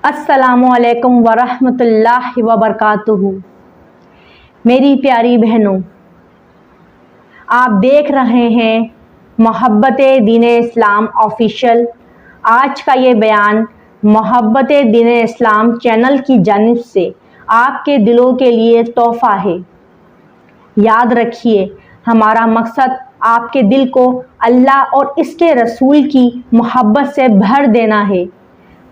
अस्सलामु अलैकुम वरहमतुल्लाहि वबरकातुहू। मेरी प्यारी बहनों, आप देख रहे हैं मोहब्बत दीन इस्लाम ऑफिशियल। आज का ये बयान मोहब्बत दीन इस्लाम चैनल की जानिब से आपके दिलों के लिए तोहफ़ा है। याद रखिए, हमारा मकसद आपके दिल को अल्लाह और इसके रसूल की मोहब्बत से भर देना है।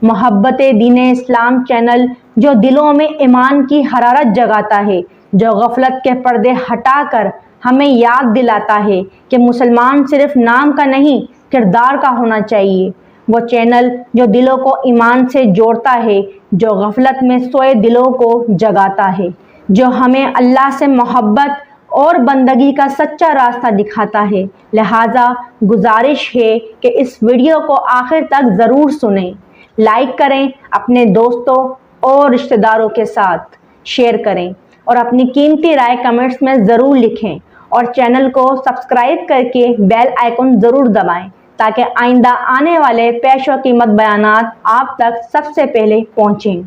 मोहब्बत दीन इस्लाम चैनल जो दिलों में ईमान की हरारत जगाता है, जो गफलत के पर्दे हटाकर हमें याद दिलाता है कि मुसलमान सिर्फ नाम का नहीं किरदार का होना चाहिए। वो चैनल जो दिलों को ईमान से जोड़ता है, जो गफलत में सोए दिलों को जगाता है, जो हमें अल्लाह से मोहब्बत और बंदगी का सच्चा रास्ता दिखाता है। लिहाजा गुजारिश है कि इस वीडियो को आखिर तक ज़रूर सुनें, लाइक करें, अपने दोस्तों और रिश्तेदारों के साथ शेयर करें और अपनी कीमती राय कमेंट्स में ज़रूर लिखें और चैनल को सब्सक्राइब करके बेल आइकन ज़रूर दबाएं ताकि आइंदा आने वाले पेशो कीमत बयानात आप तक सबसे पहले पहुँचें।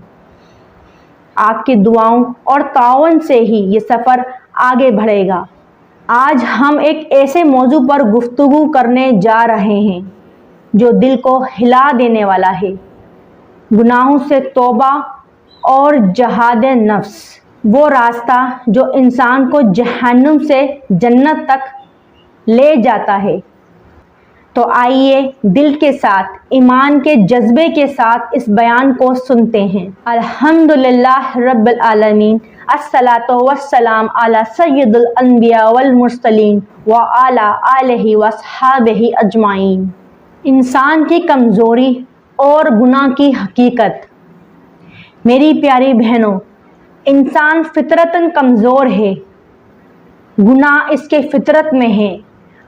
आपकी दुआओं और ताउन से ही ये सफ़र आगे बढ़ेगा। आज हम एक ऐसे मौजू पर गुफ्तगू करने जा रहे हैं जो दिल को हिला देने वाला है। गुनाहों से तौबा और जहाद नफ्स, वो रास्ता जो इंसान को जहन्नुम से जन्नत तक ले जाता है। तो आइए दिल के साथ, ईमान के जज्बे के साथ इस बयान को सुनते हैं। अल्हम्दुलिल्लाह रब्बिल आलमीन, अस्सलातु वस्सलाम अला सय्यिदुल अंबिया वल मुरसलीन व अला आलिहि व अस्हाबिहि अजमाइन। इंसान की कमज़ोरी और गुनाह की हकीकत। मेरी प्यारी बहनों, इंसान फितरतन कमज़ोर है, गुनाह इसके फितरत में है,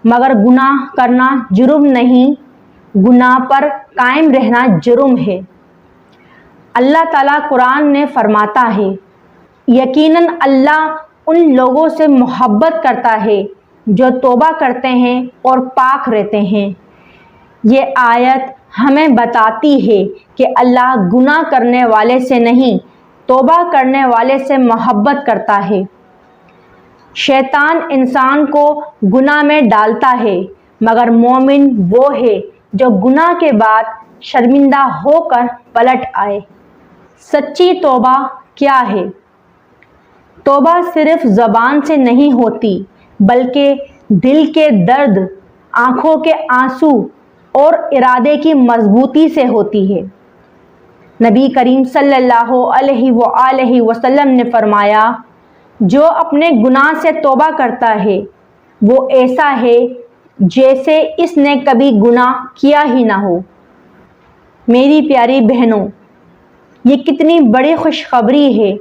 मगर गुनाह करना जुर्म नहीं, गुनाह पर कायम रहना जुर्म है। अल्लाह ताला कुरान में फरमाता है, यकीनन अल्लाह उन लोगों से मोहब्बत करता है जो तौबा करते हैं और पाक रहते हैं। ये आयत हमें बताती है कि अल्लाह गुनाह करने वाले से नहीं, तौबा करने वाले से मोहब्बत करता है। शैतान इंसान को गुनाह में डालता है, मगर मोमिन वो है जो गुनाह के बाद शर्मिंदा होकर पलट आए। सच्ची तौबा क्या है? तौबा सिर्फ ज़बान से नहीं होती, बल्कि दिल के दर्द, आँखों के आंसू और इरादे की मजबूती से होती है। नबी करीम सल्लल्लाहु अलैहि वसल्लम ने फरमाया, जो अपने गुनाह से तौबा करता है वो ऐसा है जैसे इसने कभी गुनाह किया ही ना हो। मेरी प्यारी बहनों, ये कितनी बड़ी खुशखबरी है।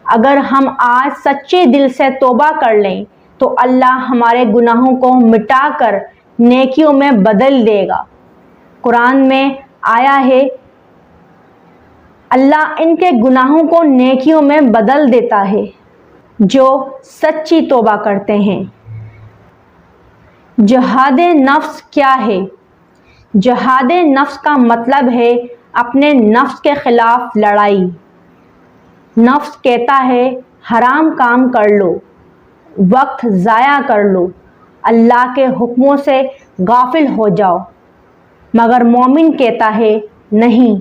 अगर हम आज सच्चे दिल से तौबा कर लें तो अल्लाह हमारे गुनाहों को मिटाकर नेकियों में बदल देगा। कुरान में आया है, अल्लाह इनके गुनाहों को नेकियों में बदल देता है जो सच्ची तौबा करते हैं। जहाद नफ्स क्या है? जहाद नफ्स का मतलब है अपने नफ्स के खिलाफ लड़ाई। नफ्स कहता है हराम काम कर लो, वक्त ज़ाया कर लो, अल्लाह के हुक्मों से गाफिल हो जाओ, मगर मोमिन कहता है नहीं,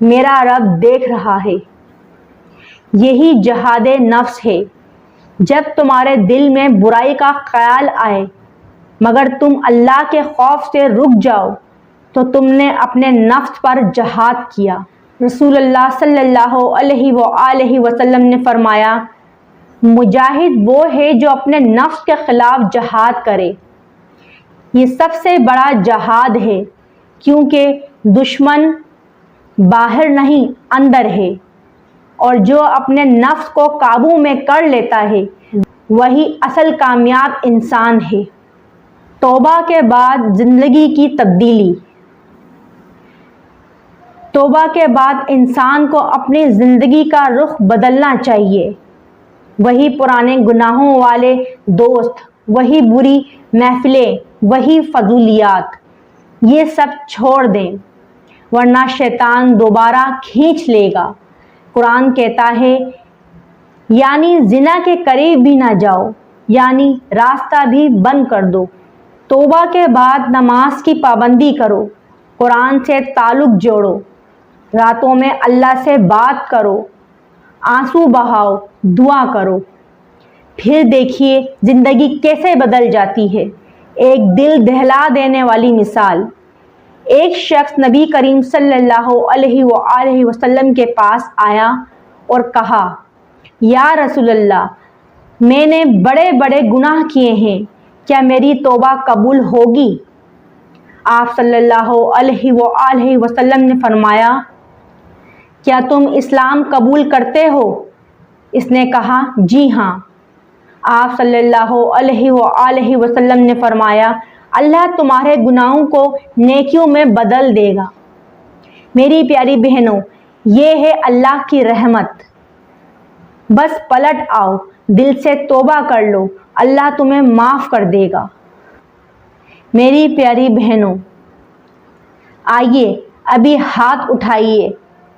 मेरा रब देख रहा है। यही जहाद नफ्स है। जब तुम्हारे दिल में बुराई का ख्याल आए मगर तुम अल्लाह के खौफ से रुक जाओ तो तुमने अपने नफ्स पर जहाद किया। रसूलुल्लाह सल्लल्लाहु अलैहि वसल्लम ने फरमाया, मुजाहिद वो है जो अपने नफ्स के खिलाफ जहाद करे। ये सबसे बड़ा जहाद है, क्योंकि दुश्मन बाहर नहीं अंदर है, और जो अपने नफ्स को काबू में कर लेता है वही असल कामयाब इंसान है। तौबा के बाद ज़िंदगी की तब्दीली। तौबा के बाद इंसान को अपनी ज़िंदगी का रुख बदलना चाहिए। वही पुराने गुनाहों वाले दोस्त, वही बुरी महफिलें, वही फजूलियात, ये सब छोड़ दें। ورنہ شیطان دوبارہ کھینچ لے گا۔ قرآن کہتا ہے یعنی زنا کے قریب بھی نہ جاؤ، یعنی راستہ بھی بند کر دو۔ توبہ کے بعد نماز کی پابندی کرو، قرآن سے تعلق جوڑو، راتوں میں اللہ سے بات کرو، آنسو بہاؤ، دعا کرو، پھر دیکھیے زندگی کیسے بدل جاتی ہے۔ ایک دل دہلا دینے والی مثال۔ ایک شخص نبی کریم صلی اللہ علیہ وآلہ وسلم کے پاس آیا اور کہا یا رسول اللہ، میں نے بڑے بڑے گناہ کیے ہیں، کیا میری توبہ قبول ہوگی؟ آپ صلی اللہ علیہ وآلہ وسلم نے فرمایا کیا تم اسلام قبول کرتے ہو؟ اس نے کہا جی ہاں۔ آپ صلی اللہ علیہ وآلہ وسلم نے فرمایا اللہ تمہارے گناہوں کو نیکیوں میں بدل دے گا۔ میری پیاری بہنوں، یہ ہے اللہ کی رحمت۔ بس پلٹ آؤ، دل سے توبہ کر لو، اللہ تمہیں معاف کر دے گا۔ میری پیاری بہنوں، آئیے ابھی ہاتھ اٹھائیے،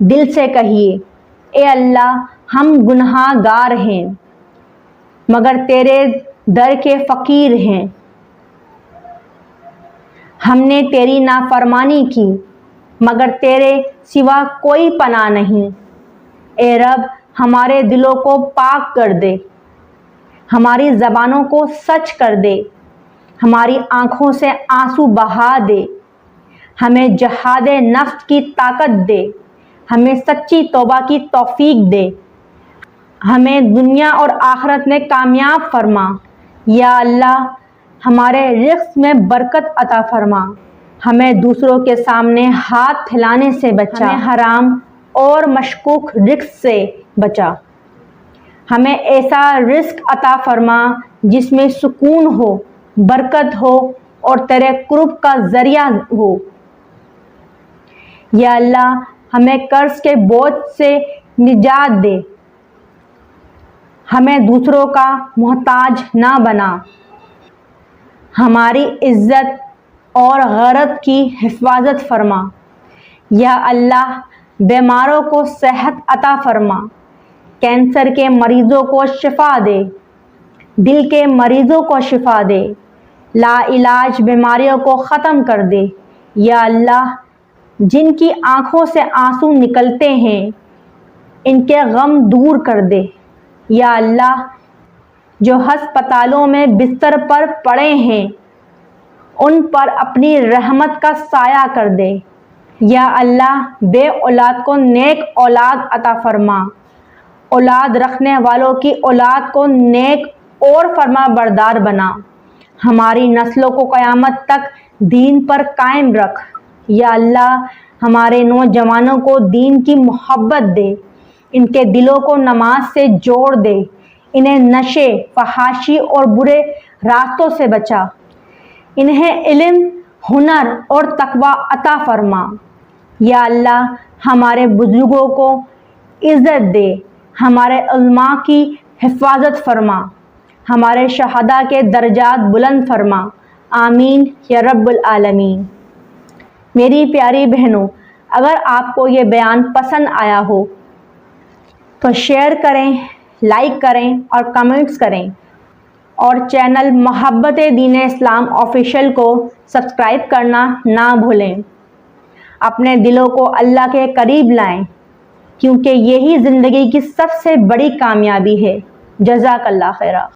دل سے کہیے اے اللہ ہم گناہ گار ہیں مگر تیرے در کے فقیر ہیں، ہم نے تیری نافرمانی کی مگر تیرے سوا کوئی پناہ نہیں۔ اے رب ہمارے دلوں کو پاک کر دے، ہماری زبانوں کو سچ کر دے، ہماری آنکھوں سے آنسو بہا دے، ہمیں جہاد نفس کی طاقت دے، ہمیں سچی توبہ کی توفیق دے، ہمیں دنیا اور آخرت میں کامیاب فرما۔ یا اللہ ہمارے رزق میں برکت عطا فرما، ہمیں دوسروں کے سامنے ہاتھ پھیلانے سے بچا، ہمیں حرام اور مشکوک رزق سے بچا، ہمیں ایسا رزق عطا فرما جس میں سکون ہو، برکت ہو اور تیرے قرب کا ذریعہ ہو۔ یا اللہ ہمیں قرض کے بوجھ سے نجات دے، ہمیں دوسروں کا محتاج نہ بنا، ہماری عزت اور غیرت کی حفاظت فرما۔ یا اللہ بیماروں کو صحت عطا فرما، کینسر کے مریضوں کو شفا دے، دل کے مریضوں کو شفا دے، لا علاج بیماریوں کو ختم کر دے۔ یا اللہ جن کی آنکھوں سے آنسو نکلتے ہیں ان کے غم دور کر دے۔ یا اللہ جو ہسپتالوں میں بستر پر پڑے ہیں ان پر اپنی رحمت کا سایہ کر دے۔ یا اللہ بے اولاد کو نیک اولاد عطا فرما، اولاد رکھنے والوں کی اولاد کو نیک اور فرما بردار بنا، ہماری نسلوں کو قیامت تک دین پر قائم رکھ۔ یا اللہ ہمارے نوجوانوں کو دین کی محبت دے، ان کے دلوں کو نماز سے جوڑ دے، انہیں نشے، فحاشی اور برے راستوں سے بچا، انہیں علم، ہنر اور تقوی عطا فرما۔ یا اللہ ہمارے بزرگوں کو عزت دے، ہمارے علماء کی حفاظت فرما، ہمارے شہداء کے درجات بلند فرما، آمین یا رب العالمین۔ میری پیاری بہنوں، اگر آپ کو یہ بیان پسند آیا ہو تو شیئر کریں، لائک کریں اور کمنٹس کریں، اور چینل محبت دین اسلام آفیشیل کو سبسکرائب کرنا نہ بھولیں۔ اپنے دلوں کو اللہ کے قریب لائیں کیونکہ یہی زندگی کی سب سے بڑی کامیابی ہے۔ جزاک اللہ خیرہ۔